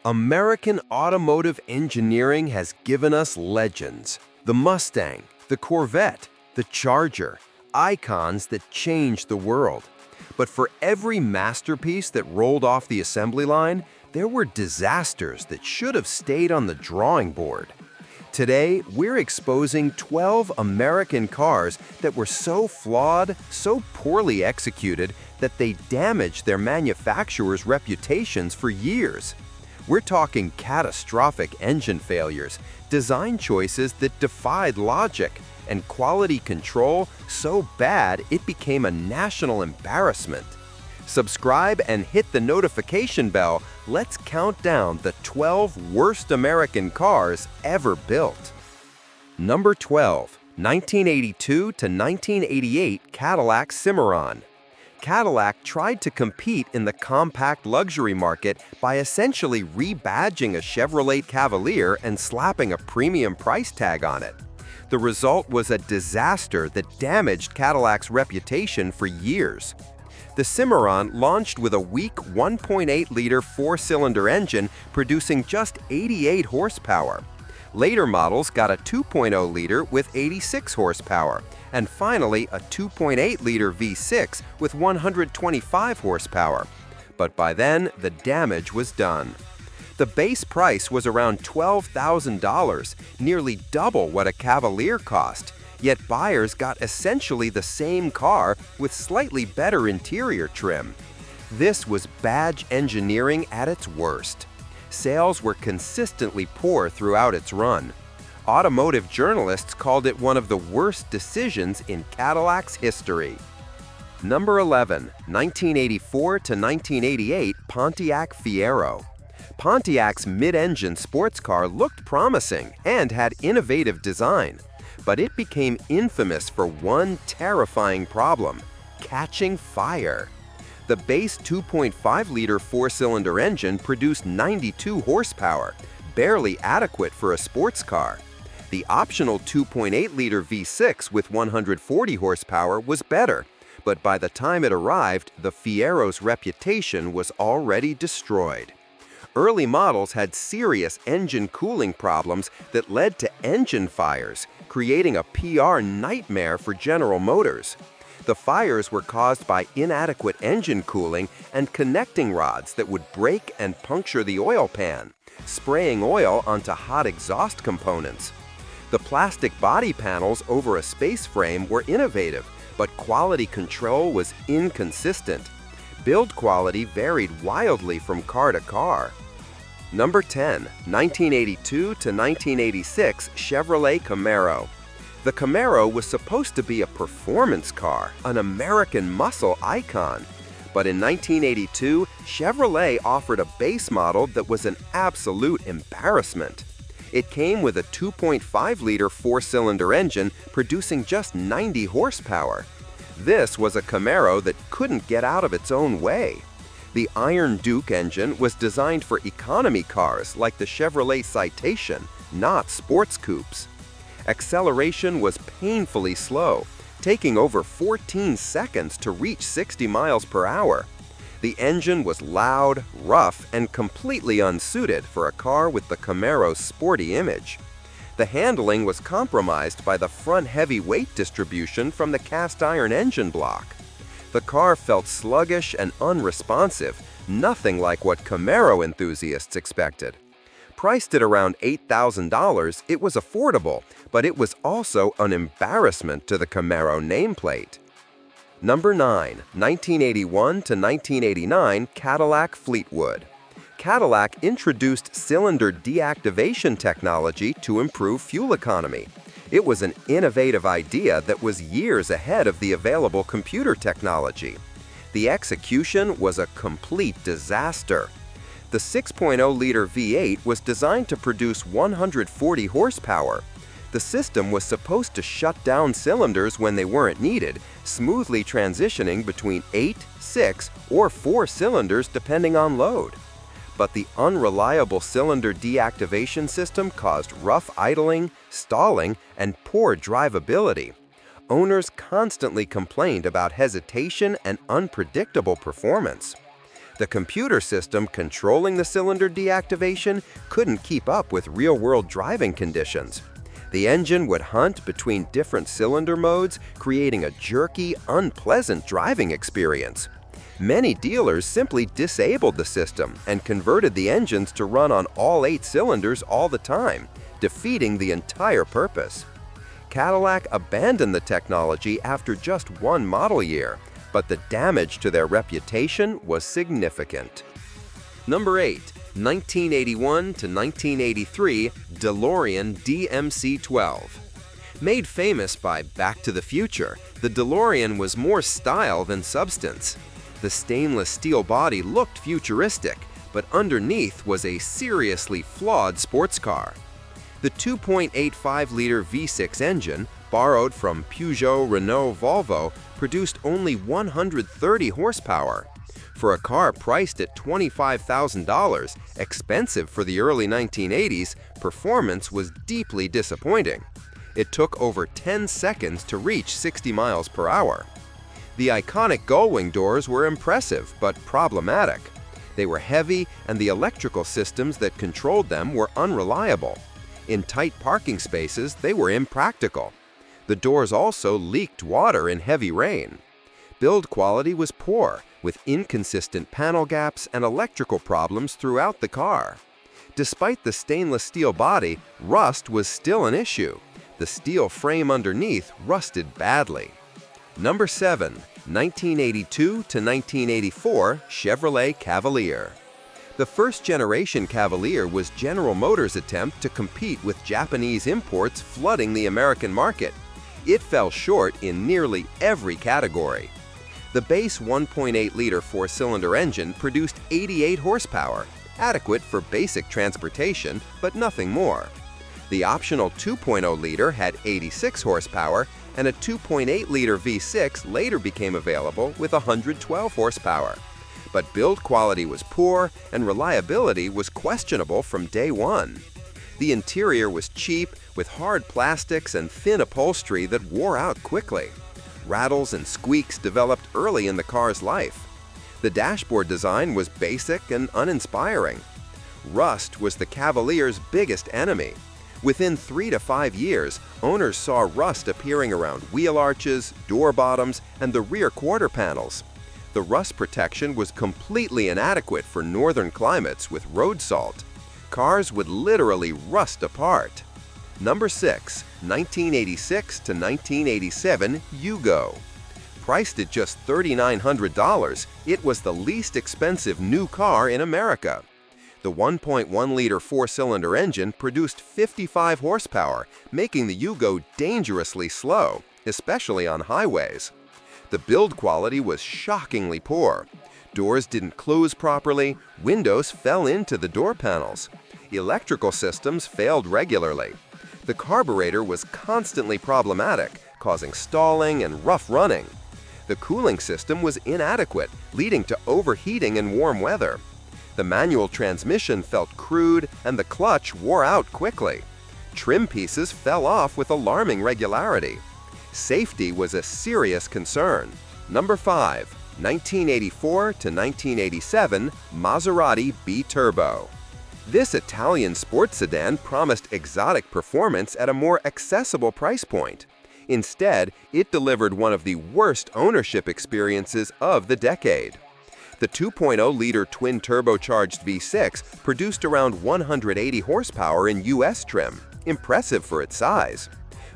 American automotive engineering has given us legends. The Mustang, the Corvette, the Charger, icons that changed the world. But for every masterpiece that rolled off the assembly line, there were disasters that should have stayed on the drawing board. Today, we're exposing 12 American cars that were so flawed, so poorly executed, that they damaged their manufacturers' reputations for years. We're talking catastrophic engine failures, design choices that defied logic, and quality control so bad it became a national embarrassment. Subscribe and hit the notification bell. Let's count down the 12 worst American cars ever built. Number 12, 1982 to 1988 Cadillac Cimarron. Cadillac tried to compete in the compact luxury market by essentially rebadging a Chevrolet Cavalier and slapping a premium price tag on it. The result was a disaster that damaged Cadillac's reputation for years. The Cimarron launched with a weak 1.8-liter four-cylinder engine producing just 88 horsepower. Later models got a 2.0-liter with 86 horsepower, and finally a 2.8-liter V6 with 125 horsepower. But by then, the damage was done. The base price was around $12,000, nearly double what a Cavalier cost, yet buyers got essentially the same car with slightly better interior trim. This was badge engineering at its worst. Sales were consistently poor throughout its run. Automotive journalists called it one of the worst decisions in Cadillac's history. Number 11, 1984 to 1988 Pontiac Fiero. Pontiac's mid-engine sports car looked promising and had innovative design, but it became infamous for one terrifying problem: catching fire. The base 2.5-liter four-cylinder engine produced 92 horsepower, barely adequate for a sports car. The optional 2.8-liter V6 with 140 horsepower was better, but by the time it arrived, the Fiero's reputation was already destroyed. Early models had serious engine cooling problems that led to engine fires, creating a PR nightmare for General Motors. The fires were caused by inadequate engine cooling and connecting rods that would break and puncture the oil pan, spraying oil onto hot exhaust components. The plastic body panels over a space frame were innovative, but quality control was inconsistent. Build quality varied wildly from car to car. Number 10, 1982 to 1986 Chevrolet Camaro. The Camaro was supposed to be a performance car, an American muscle icon. But in 1982, Chevrolet offered a base model that was an absolute embarrassment. It came with a 2.5-liter four-cylinder engine producing just 90 horsepower. This was a Camaro that couldn't get out of its own way. The Iron Duke engine was designed for economy cars like the Chevrolet Citation, not sports coupes. Acceleration was painfully slow, taking over 14 seconds to reach 60 miles per hour. The engine was loud, rough, and completely unsuited for a car with the Camaro's sporty image. The handling was compromised by the front heavy weight distribution from the cast-iron engine block. The car felt sluggish and unresponsive, nothing like what Camaro enthusiasts expected. Priced at around $8,000, it was affordable, but it was also an embarrassment to the Camaro nameplate. Number 9, 1981 to 1989 Cadillac Fleetwood. Cadillac introduced cylinder deactivation technology to improve fuel economy. It was an innovative idea that was years ahead of the available computer technology. The execution was a complete disaster. The 6.0-liter V8 was designed to produce 140 horsepower. The system was supposed to shut down cylinders when they weren't needed, smoothly transitioning between 8, 6, or 4 cylinders depending on load. But the unreliable cylinder deactivation system caused rough idling, stalling, and poor drivability. Owners constantly complained about hesitation and unpredictable performance. The computer system controlling the cylinder deactivation couldn't keep up with real-world driving conditions. The engine would hunt between different cylinder modes, creating a jerky, unpleasant driving experience. Many dealers simply disabled the system and converted the engines to run on all 8 cylinders all the time, defeating the entire purpose. Cadillac abandoned the technology after just 1 model year, but the damage to their reputation was significant. Number 8. 1981 to 1983 DeLorean DMC-12. Made famous by Back to the Future, the DeLorean was more style than substance. The stainless steel body looked futuristic, but underneath was a seriously flawed sports car. The 2.85-liter V6 engine, borrowed from Peugeot, Renault, Volvo, produced only 130 horsepower. For a car priced at $25,000, expensive for the early 1980s, performance was deeply disappointing. It took over 10 seconds to reach 60 miles per hour. The iconic gullwing doors were impressive but problematic. They were heavy, and the electrical systems that controlled them were unreliable. In tight parking spaces, they were impractical. The doors also leaked water in heavy rain. Build quality was poor, with inconsistent panel gaps and electrical problems throughout the car. Despite the stainless steel body, rust was still an issue. The steel frame underneath rusted badly. Number 7. 1982 to 1984 Chevrolet Cavalier. The first-generation Cavalier was General Motors' attempt to compete with Japanese imports flooding the American market. It fell short in nearly every category. The base 1.8-liter 4-cylinder engine produced 88 horsepower, adequate for basic transportation, but nothing more. The optional 2.0-liter had 86 horsepower, and a 2.8-liter V6 later became available with 112 horsepower. But build quality was poor, and reliability was questionable from day one. The interior was cheap, with hard plastics and thin upholstery that wore out quickly. Rattles and squeaks developed early in the car's life. The dashboard design was basic and uninspiring. Rust was the Cavalier's biggest enemy. Within 3 to 5 years, owners saw rust appearing around wheel arches, door bottoms, and the rear quarter panels. The rust protection was completely inadequate for northern climates with road salt. Cars would literally rust apart. Number 6. 1986 to 1987 Yugo. Priced at just $3,900, it was the least expensive new car in America. The 1.1-liter 4-cylinder engine produced 55 horsepower, making the Yugo dangerously slow, especially on highways. The build quality was shockingly poor. Doors didn't close properly, windows fell into the door panels. Electrical systems failed regularly. The carburetor was constantly problematic, causing stalling and rough running. The cooling system was inadequate, leading to overheating in warm weather. The manual transmission felt crude, and the clutch wore out quickly. Trim pieces fell off with alarming regularity. Safety was a serious concern. Number 5. 1984 to 1987 Maserati B-Turbo. This Italian sports sedan promised exotic performance at a more accessible price point. Instead, it delivered one of the worst ownership experiences of the decade. The 2.0-liter twin-turbocharged V6 produced around 180 horsepower in U.S. trim, impressive for its size.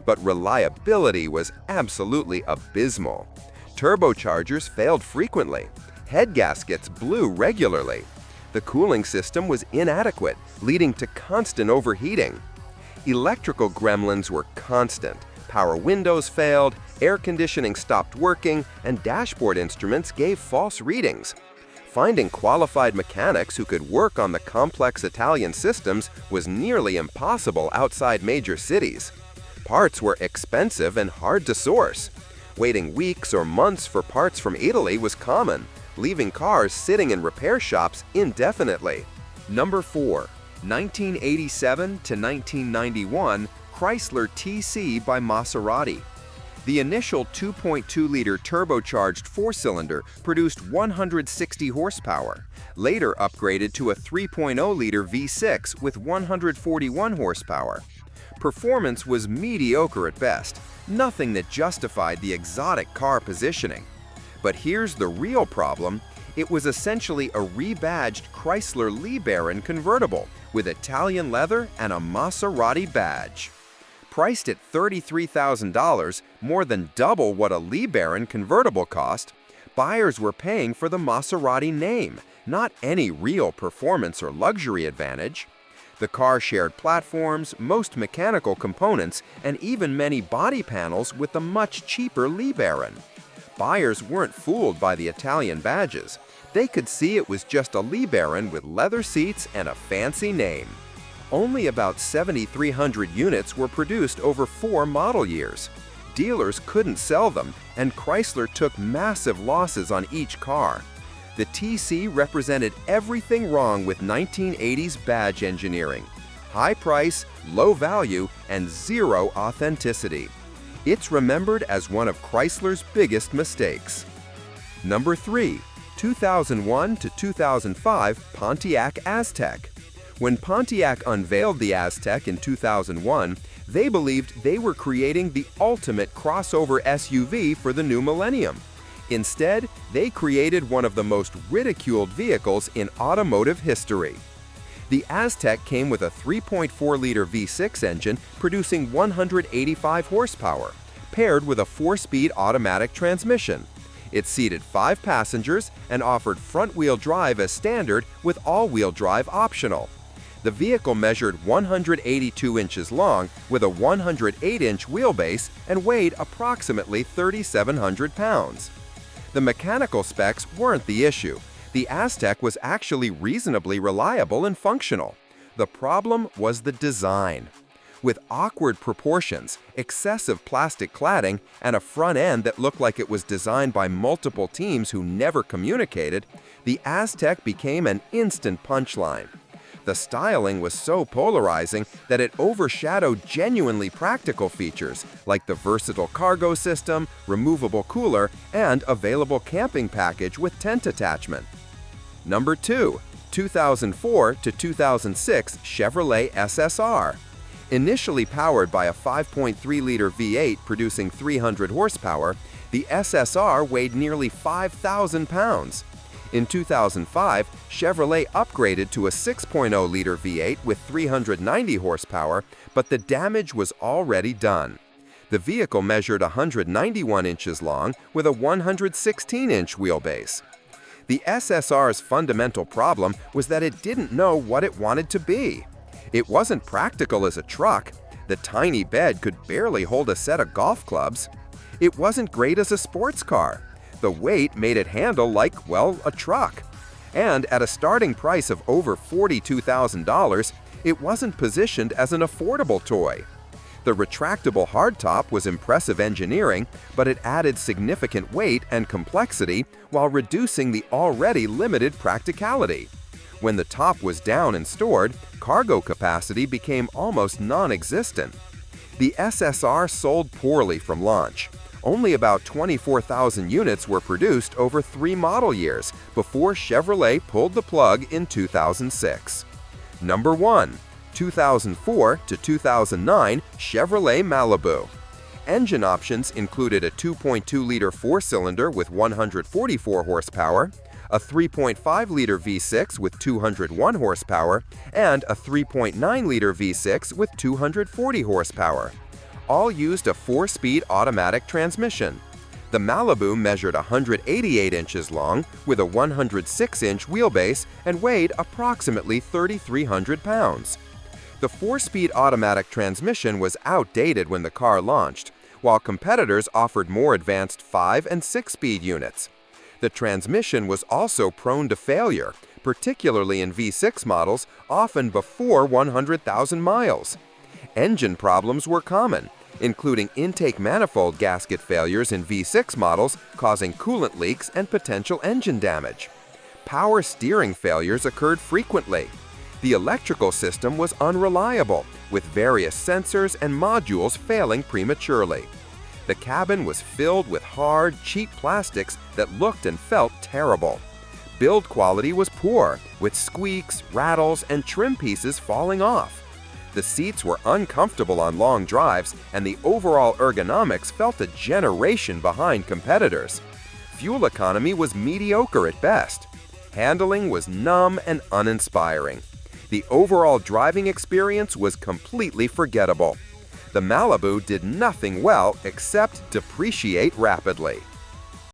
But reliability was absolutely abysmal. Turbochargers failed frequently. Head gaskets blew regularly. The cooling system was inadequate, leading to constant overheating. Electrical gremlins were constant. Power windows failed, air conditioning stopped working, and dashboard instruments gave false readings. Finding qualified mechanics who could work on the complex Italian systems was nearly impossible outside major cities. Parts were expensive and hard to source. Waiting weeks or months for parts from Italy was common, leaving cars sitting in repair shops indefinitely. Number 4. 1987 to 1991 Chrysler TC by Maserati. The initial 2.2-liter turbocharged four-cylinder produced 160 horsepower, later upgraded to a 3.0-liter V6 with 141 horsepower. Performance was mediocre at best, nothing that justified the exotic car positioning. But here's the real problem. It was essentially a rebadged Chrysler LeBaron convertible with Italian leather and a Maserati badge. Priced at $33,000, more than double what a LeBaron convertible cost, buyers were paying for the Maserati name, not any real performance or luxury advantage. The car shared platforms, most mechanical components, and even many body panels with the much cheaper LeBaron. Buyers weren't fooled by the Italian badges. They could see it was just a LeBaron with leather seats and a fancy name. Only about 7,300 units were produced over 4 model years. Dealers couldn't sell them, and Chrysler took massive losses on each car. The TC represented everything wrong with 1980s badge engineering: high price, low value, and zero authenticity. It's remembered as one of Chrysler's biggest mistakes. Number 3. 2001 to 2005 Pontiac Aztek. When Pontiac unveiled the Aztek in 2001, they believed they were creating the ultimate crossover SUV for the new millennium. Instead, they created one of the most ridiculed vehicles in automotive history. The Aztek came with a 3.4-liter V6 engine producing 185 horsepower, paired with a 4-speed automatic transmission. It seated 5 passengers and offered front-wheel drive as standard with all-wheel drive optional. The vehicle measured 182 inches long with a 108-inch wheelbase and weighed approximately 3,700 pounds. The mechanical specs weren't the issue. The Aztek was actually reasonably reliable and functional. The problem was the design. With awkward proportions, excessive plastic cladding, and a front end that looked like it was designed by multiple teams who never communicated, the Aztek became an instant punchline. The styling was so polarizing that it overshadowed genuinely practical features like the versatile cargo system, removable cooler, and available camping package with tent attachment. Number 2. 2004 to 2006 Chevrolet SSR. Initially powered by a 5.3-liter V8 producing 300 horsepower, the SSR weighed nearly 5,000 pounds. In 2005, Chevrolet upgraded to a 6.0-liter V8 with 390 horsepower, but the damage was already done. The vehicle measured 191 inches long with a 116-inch wheelbase. The SSR's fundamental problem was that it didn't know what it wanted to be. It wasn't practical as a truck. The tiny bed could barely hold a set of golf clubs. It wasn't great as a sports car. The weight made it handle like, well, a truck. And at a starting price of over $42,000, it wasn't positioned as an affordable toy. The retractable hardtop was impressive engineering, but it added significant weight and complexity while reducing the already limited practicality. When the top was down and stored, cargo capacity became almost non-existent. The SSR sold poorly from launch. Only about 24,000 units were produced over 3 model years before Chevrolet pulled the plug in 2006. Number 1. 2004 to 2009 Chevrolet Malibu. Engine options included a 2.2-liter 4-cylinder with 144 horsepower, a 3.5-liter V6 with 201 horsepower, and a 3.9-liter V6 with 240 horsepower. All used a 4-speed automatic transmission. The Malibu measured 188 inches long with a 106-inch wheelbase and weighed approximately 3,300 pounds. The 4-speed automatic transmission was outdated when the car launched, while competitors offered more advanced 5- and 6-speed units. The transmission was also prone to failure, particularly in V6 models, often before 100,000 miles. Engine problems were common, including intake manifold gasket failures in V6 models causing coolant leaks and potential engine damage. Power steering failures occurred frequently. The electrical system was unreliable, with various sensors and modules failing prematurely. The cabin was filled with hard, cheap plastics that looked and felt terrible. Build quality was poor, with squeaks, rattles, and trim pieces falling off. The seats were uncomfortable on long drives, and the overall ergonomics felt a generation behind competitors. Fuel economy was mediocre at best. Handling was numb and uninspiring. The overall driving experience was completely forgettable. The Malibu did nothing well except depreciate rapidly.